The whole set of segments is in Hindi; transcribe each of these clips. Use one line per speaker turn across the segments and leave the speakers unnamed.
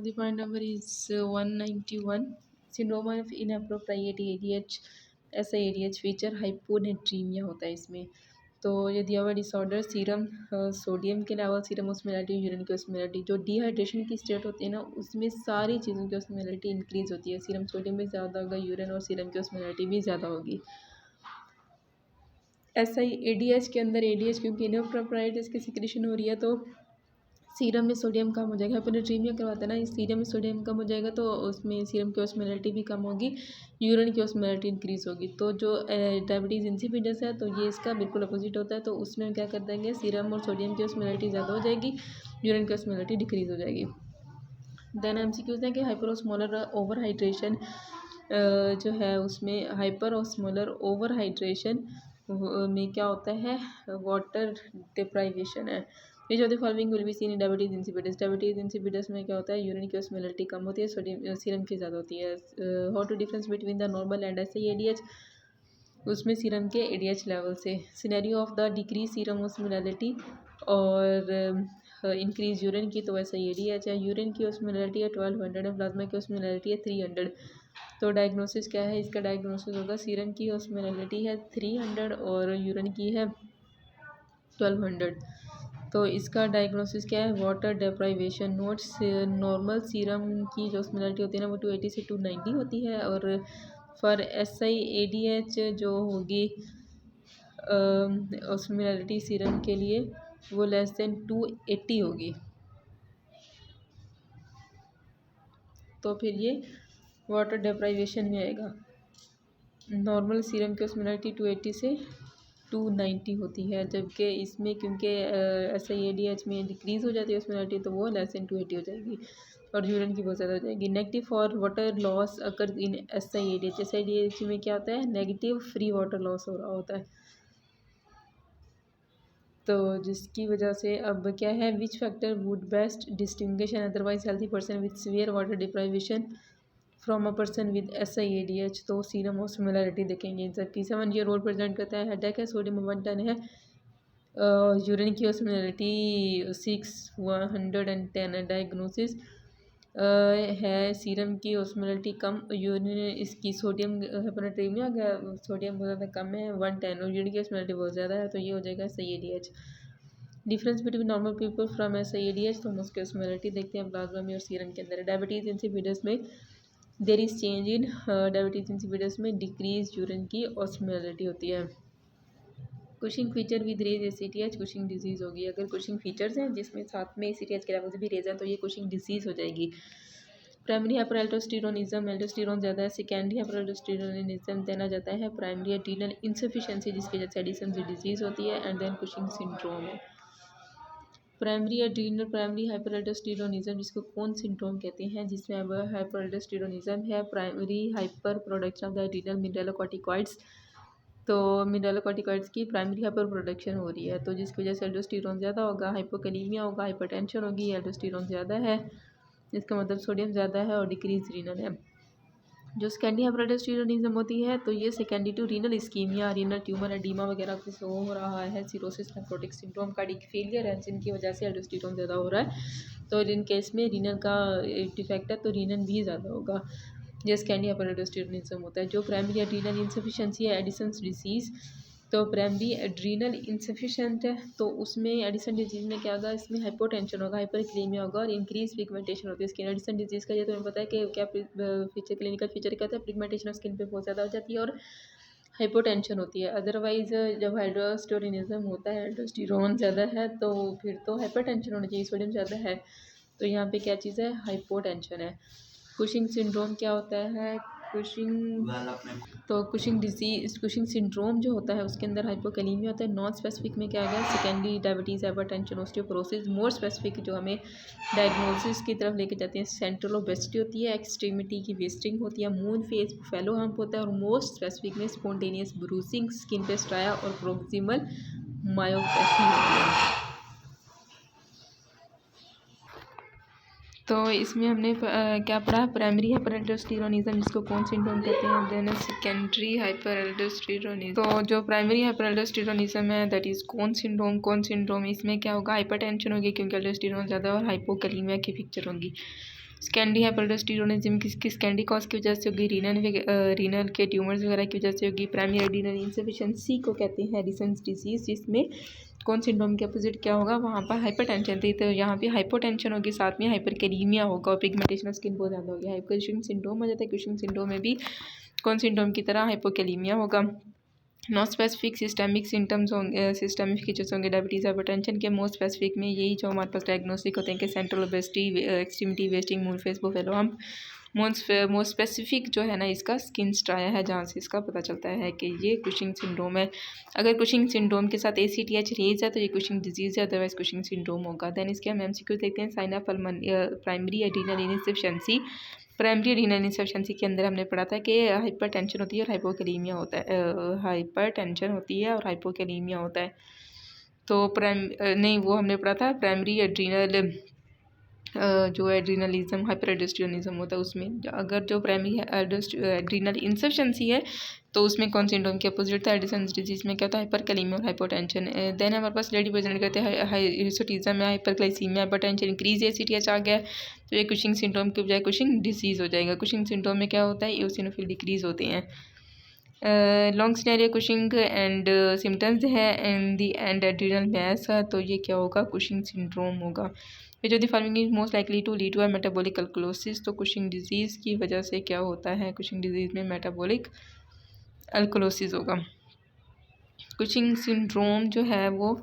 The point number is 191. Syndrome of inappropriate ADH SIADH feature hyponatremia होता है इसमें। तो ये दिया हुआ डिसऑर्डर सीरम सोडियम के लेवल, सीरम ऑस्मोलैरिटी, यूरिन की ऑस्मोलैरिटी, जो डिहाइड्रेशन की स्टेट होती है ना उसमें सारी चीज़ों की ऑस्मोलैरिटी इंक्रीज़ होती है। सीरम सोडियम भी ज़्यादा होगा, यूरिन और सीरम की ऑस्मोलैरिटी भी ज़्यादा होगी। SIADH के अंदर ADH क्योंकि इनअप्रोप्रिएट इसकी सिक्रेशन हो रही है तो सीरम में सोडियम कम हो जाएगा। हाइपोनेट्रीमिया करवाते हैं ना, इस सीरम में सोडियम कम हो जाएगा तो उसमें सीरम की ऑस्मोलैरिटी भी कम होगी, यूरिन की ऑस्मोलैरिटी इंक्रीज़ होगी। तो जो डायबिटीज़ इंसिपिडस है तो ये इसका बिल्कुल अपोजिट होता है। तो उसमें क्या कर देंगे, सीरम और सोडियम की ऑस्मोलैरिटी ज़्यादा हो जाएगी, यूरिन की ऑस्मोलैरिटी डिक्रीज़ हो जाएगी। देन MCQs हैं कि हाइपरऑस्मोलर ओवर हाइड्रेशन जो है उसमें हाइपरऑस्मोलर ओवर हाइड्रेशन में क्या होता है, वाटर डिप्राइवेशन है। ये जो following will be seen in diabetes insipidus. Diabetes insipidus में क्या होता है, यूरिन की ऑस्मोलैरिटी कम होती है, सोडियम सीरम की ज़्यादा होती है। How to difference between the normal and SIADH, उसमें सीरम के ADH लेवल से। Scenario of the decrease serum osmolarity और इंक्रीज यूरिन की तो SIADH है। यूरिन की ऑस्मोलैरिटी है 1200 है, प्लाज्मा की ऑस्मोलैरिटी है 300। तो डायग्नोसिस क्या है, इसका डायग्नोसिस होगा सीरम की ऑस्मोलैरिटी है 300 और यूरिन की है 1200। तो इसका डायग्नोसिस क्या है, वाटर डेप्राइवेशन। नोट्स नॉर्मल सीरम की जो ऑस्मोलैरिटी होती है ना वो 280 से 290 होती है, और फॉर SIADH जो होगी ऑस्मोलैरिटी सीरम के लिए वो लेस देन 280 होगी। तो फिर ये वाटर डेप्राइवेशन में आएगा। नॉर्मल सीरम की ऑस्मोलैरिटी 280 से 290 होती है, जबकि इसमें क्योंकि SIADH में डिक्रीज़ हो जाती है ऑस्मोलैरिटी तो वो लेस देन 280 हो जाएगी और यूरिन की बहुत ज़्यादा हो जाएगी। Negative for water loss occur in SIADH में क्या होता है, नेगेटिव फ्री वाटर लॉस हो रहा होता है। तो जिसकी वजह से अब क्या है, which factor would best distinguish an otherwise healthy person with severe water deprivation from a person with SIADH। तो सीरम ऑस्मोलैरिटी देखेंगे। जबकि 7 ईयर ओल्ड प्रेजेंट करता है, हेडेक है, सोडियम 110 है, यूरिन की ऑस्मोलैरिटी 610 है, डायग्नोसिस है सीरम की ऑस्मोलैरिटी कम, यूरिन इसकी सोडियम हाइपोनेट्रीमिया में सोडियम बहुत ज़्यादा कम है 110 और यूरिन की ऑस्मोलैरिटी बहुत ज़्यादा है, तो ये हो जाएगा SIADH। Difference between normal people from SIADH, तो हम उसकी ऑस्मोलैरिटी देखते हैं प्लाज्मा में और सीरम के अंदर। डायबिटीज़ इंसिपिडस में there is change in diabetes insipidus में डिक्रीज यूरिन की ऑस्मोलैरिटी होती है। Cushing feature with raised SIADH, Cushing disease होगी। अगर कुशिंग फीचर्स हैं जिसमें साथ में SIADH के लेवल से भी रेज है तो ये कुशिंग डिजीज़ हो जाएगी। प्राइमरी हाइपरएल्डोस्टेरोनिज्म, एल्डोस्टेरोन ज़्यादा है। सेकेंडरी हाइपरएल्डोस्टेरोनिज्म देना जाता है प्राइमरी एड्रीनल इंसफिशिएंसी जिसकी वजह से एडिसन डिजीज़ होती है, एंड देन कुशिंग सिंड्रोम है। प्राइमरी एड्रीनल प्राइमरी हाइपरएल्डोस्टेरोनिज्म जिसको कौन सिंड्रोम कहते हैं, जिसमें अब हाइपरएल्डोस्टेरोनिज्म है, primary hyper production of the adrenal mineralocorticoids. तो मिनरलोकॉर्टिकॉइड्स की प्राइमरी हाइपर प्रोडक्शन हो रही है तो जिसकी वजह से एल्डोस्टेरोन ज़्यादा होगा, हाइपोकैलीमिया होगा, हाइपरटेंशन होगी, एल्डोस्टेरोन ज़्यादा है इसका मतलब सोडियम ज़्यादा है और डिक्रीज रीनल है। जो सेकेंडरी हाइपरएल्डोस्टेरोनिज्म होती है तो ये secondary to renal ischaemia, renal tumour, oedema वगैरह कुछ हो रहा है, cirrhosis, nephrotic syndrome, cardiac failure है जिनकी वजह से एल्डोस्टेरोन ज़्यादा हो रहा है। तो इन केस में रीनल का डिफेक्ट है तो रीनल भी ज़्यादा होगा, ये सेकेंडरी हाइपरएल्डोस्टेरोनिज्म होता है। जो प्राइमरी एड्रीनल इंसफिशिएंसी है, एडिसन्स डिजीज़, तो प्राइमरी एड्रीनल इंसफिशेंट है तो उसमें एडिसन डिजीज़ में क्या होगा, इसमें हाइपोटेंशन होगा, हाइपरक्लेमिया होगा और इंक्रीज पिगमेंटेशन होती है स्किन। एडिसन डिजीज़ का ये तुम्हें पता है कि क्या फीचर, क्लिनिकल फीचर क्या होता है, पिगमेंटेशन ऑफ स्किन पे बहुत ज़्यादा हो जाती है और हाइपोटेंशन होती है। अदरवाइज जब हाइड्रोस्टेरोनिज्म होता है, एल्डोस्टेरोन ज़्यादा है तो फिर तो हाइपरटेंशन होनी चाहिए, सोडियम ज़्यादा है तो यहाँ पे क्या चीज़ है, हाइपोटेंशन है। कुशिंग सिंड्रोम क्या होता है, कुशिंग, तो कुशिंग डिजीज, कुशिंग सिंड्रोम जो होता है उसके अंदर हाइपोकैलीमिया होता है। नॉन स्पेसिफिक में क्या आ गया, secondary diabetes, hypertension, osteoporosis. More specific जो हमें डायग्नोसिस की तरफ लेके जाते हैं, सेंट्रल ओबेसिटी होती है, एक्सट्रीमिटी की वेस्टिंग होती है, मून फेस फेलो हम्प होता है और मोस्ट स्पेसिफिक में स्पॉन्टेनियस ब्रूसिंग, स्किन पे स्ट्राया और प्रोक्सिमल मायोपैथी होती है। तो इसमें हमने क्या पढ़ा, प्राइमरी हाइपरएल्डोस्टेरोनिज्म जिसको कौन सिंड्रोम कहते हैं, देन सेकेंडरी हाइपरएल्डोस्टेरोनिज्म। तो जो प्राइमरी हाइपरएल्डोस्टेरोनिज्म है दैट इज़ कौन सिंड्रोम। कौन सिंड्रोम इसमें क्या होगा, हाइपरटेंशन होगी क्योंकि एल्डोस्टेरोन ज़्यादा और हाइपोकैलीमिया की पिक्चर होंगी। स्कैंडी हाइपरल्डोस्टेरोनिज्म किसकी स्कैंडी कॉज की वजह से होगी, रीनल के ट्यूमर्स वगैरह की वजह से होगी। प्राइमरी एड्रीनल इनसफिशिएंसी को कहते हैं एडिसन्स डिजीज, जिसमें कौन सिंड्रोम के अपोजिट क्या होगा, वहाँ पर हाइपरटेंशन थी, तो यहाँ पे हाइपोटेंशन होगी, साथ में हाइपरकैलीमिया होगा और पिगमेंटेशन ऑफ स्किन बहुत ज़्यादा होगी। कुशिंग सिंड्रोम हो जाता है। कुशिंग सिंड्रोम में भी कौन सिंड्रोम की तरह हाइपोकैलीमिया होगा। नॉन स्पेसिफिक सिस्टमिक सिम्टम्स होंगे, सिस्टमिक फीचर्स होंगे डायबिटीज़ हाइपरटेंशन के। मोस्ट स्पेसिफिक में यही जो हमारे पास डायग्नोस्टिक होते हैं कि सेंट्रल ओबेसिटी, एक्सट्रीमिटी वेस्टिंग, मूल face buffalo hump. Most specific जो है ना इसका स्किन स्ट्राया है, जहाँ से इसका पता चलता है कि ये कुशिंग सिंड्रोम है। अगर कुशिंग सिंड्रोम के साथ ACTH रेज है तो ये कुशिंग डिजीज़ है, अदरवाइज कुशिंग सिंड्रोम होगा। देन इसके हम MCQ देखते हैं। Sign of primary adrenal insufficiency. Primary adrenal insufficiency के अंदर हमने पढ़ा था कि हाइपरटेंशन होती है और हाइपोकैलीमिया होता है, हाइपरटेंशन होती है और हाइपोकैलीमिया होता है। तो नहीं, वो हमने पढ़ा था प्राइमरी एड्रीनल जो एड्रीनलिज्म हाइपरएल्डोस्टेरोनिज्म होता है उसमें। अगर जो प्राइमरी एड्रीनल इनसफिशिएंसी है तो उसमें कौन सिंड्रोम के अपोजिट था, एडिसन्स डिजीज में क्या होता है, हाइपरकैलीमिया और हाइपोटेंशन। देन हमारे पास लेडी प्रेजेंट करते हैं हाइपोटिज्म में हाइपरग्लाइसीमिया, हाइपरटेंशन, इंक्रीज ACTH आ गया तो ये कुशिंग सिंड्रोम के बजाय कुशिंग डिजीज़ हो जाएगा। कुशिंग सिंड्रोम में क्या होता है, एओसिनोफिल डिक्रीज होते हैं। Long scenario Cushing and symptoms है and the and adrenal mass है, तो ये क्या होगा, कुशिंग सिंड्रोम होगा। जो the following is most likely to lead to metabolic alkalosis, तो कुशिंग डिजीज़ की वजह से क्या होता है, कुशिंग डिजीज़ में मेटाबॉलिक अल्कलोसिस होगा। कुशिंग सिंड्रोम जो है वो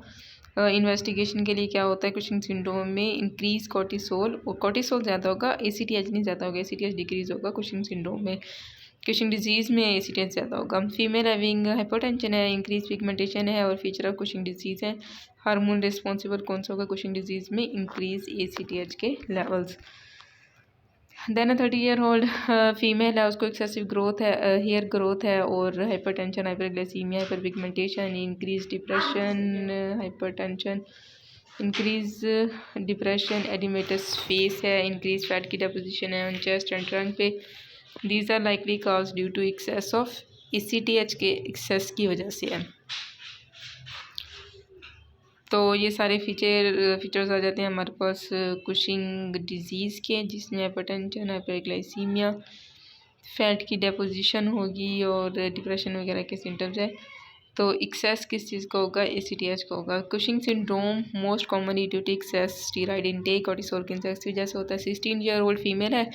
इन्वेस्टिगेशन के लिए क्या होता है, कुशिंग सिंड्रोम में इंक्रीज कोर्टिसोल, और कोर्टिसोल ज़्यादा होगा, ACTH नहीं ज़्यादा होगा, ACTH डिक्रीज होगा कुशिंग सिंड्रोम में। कुशिंग डिजीज़ में ACTH ज़्यादा होगा। फीमेल हैविंग हाइपोटेंशन है, इंक्रीज पिगमेंटेशन है और फीचर ऑफ कुशिंग डिजीज़ है। हार्मोन रिस्पॉन्सिबल कौन सा होगा कुशिंग डिजीज़ में, इंक्रीज ACTH के levels. Then 30 year old female है, उसको एक्सेसिव ग्रोथ है, हेयर ग्रोथ है और hypertension, hyperglycaemia, hyperpigmentation, increase depression, hypertension, increase depression, oedematous face है, इंक्रीज फैट की डिपोजिशन है ऑन चेस्ट एंड ट्रंक पे। These are likely cause due to excess of ACTH के एक्सेस की वजह से है। तो ये सारे फीचर्स आ जाते हैं हमारे पास कुशिंग डिजीज़ के, जिसमें हाइपरटेंशन, हाइपरग्लाइसीमिया, फैट की डिपोजिशन होगी और डिप्रेशन वगैरह के सिम्टम्स है। तो एक्सेस किस चीज़ का होगा, ACTH का होगा। Cushing syndrome most commonly due to excess steroid intake, cortisol की इंसेक्स की वजह से होता है। 16 ईयर ओल्ड फीमेल है,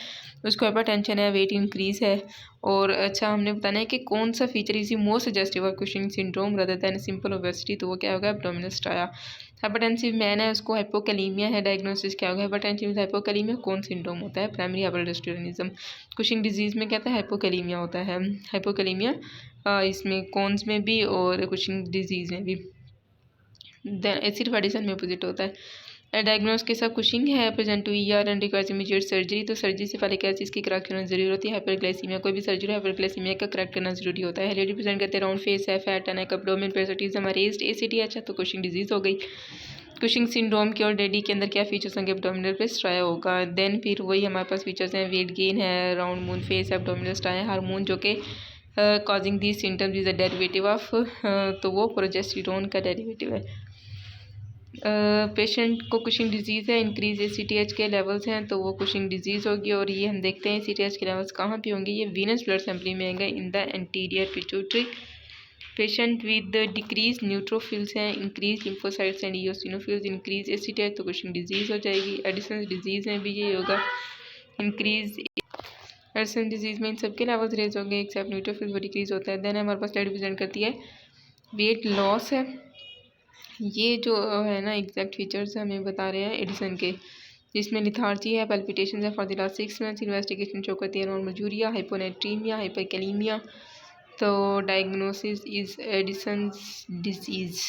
उसको हाइपरटेंशन है, वेट इंक्रीज है और अच्छा हमने बताना है कि कौन सा feature is most suggestive of Cushing syndrome rather than simple obesity, तो वो क्या होगा, एब्डोमिनल स्ट्राया। हाइपरटेंसिव मैन है, उसको हाइपोकैलीमिया है, डायग्नोसिस क्या होगा, हाइपरटेंशन विद हाइपोकैलीमिया। कौन सिंड्रोम होता है, प्राइमरी हाइपरल्डोस्टेरोनिज्म। कुशिंग डिजीज़ में क्या होता है, हाइपोकैलीमिया होता है, हाइपोकैलीमिया इसमें कॉन्स में भी और कुशिंग डिजीज़ में भी। देन एसिड एडिशन में अपोजिट होता है। डायग्नोस के सब कुशिंग है, प्रेजेंट हुई या एंड रिक्वायर्स इमीडिएट सर्जरी, तो सर्जरी से पहले क्या चीज़ की करेक्ट करना जरूरी होती है, हाइपरग्लाइसीमिया। कोई भी सर्जरी हाइपरग्लाइसीमिया का करेक्ट करना जरूरी होता है। हेरिडिटी प्रेजेंट करते हैं, राउंड फेस है, फैट है, एब्डोमेन, पैरासिटिज्म, रेज्ड ACTH है, तो कुशिंग डिजीज़ हो गई। कुशिंग सिंड्रोम के और डेडी के अंदर क्या फीचर्स होंगे, एब्डोमिनल पे स्ट्राया होगा। देन फिर वही हमारे पास फीचर्स हैं, वेट गेन है, round moon face, abdominal striae, hormone जो कि causing the symptoms is a derivative of, तो वो प्रोजेस्टेरोन का डेरिवेटिव है। पेशेंट को कुशिंग डिजीज़ है, इंक्रीज ACTH के लेवल्स हैं, तो वो कुशिंग डिजीज़ होगी। और ये हम देखते हैं ACTH के लेवल्स कहाँ पे होंगे, ये वीनस ब्लड सैंपलिंग में आएंगे in the anterior pituitary. Patient with decrease neutrophils हैं, increase lymphocytes and eosinophils, increase ACTH, तो कुशिंग डिजीज़ हो जाएगी। एडिसन्स डिजीज़ में भी ये होगा, इंक्रीज एडिसन डिजीज़ में इन सबके लेवल्स रेज होंगे एक्सेप्ट न्यूट्रोफिल्स वो डिक्रीज होता है। देन हमारे पास स्लाइड प्रेजेंट करती है वेट लॉस है। ये जो है ना एग्जैक्ट फीचर्स हमें बता रहे हैं एडिसन के, जिसमें लिथार्जी है, पैल्पिटेशन है for the last 6 months, investigation show करती है नॉर्मल यूरिया, हाइपोनेट्रीमिया, हाइपरकैलीमिया। तो डायग्नोसिस इज एडिसन्स डिजीज़।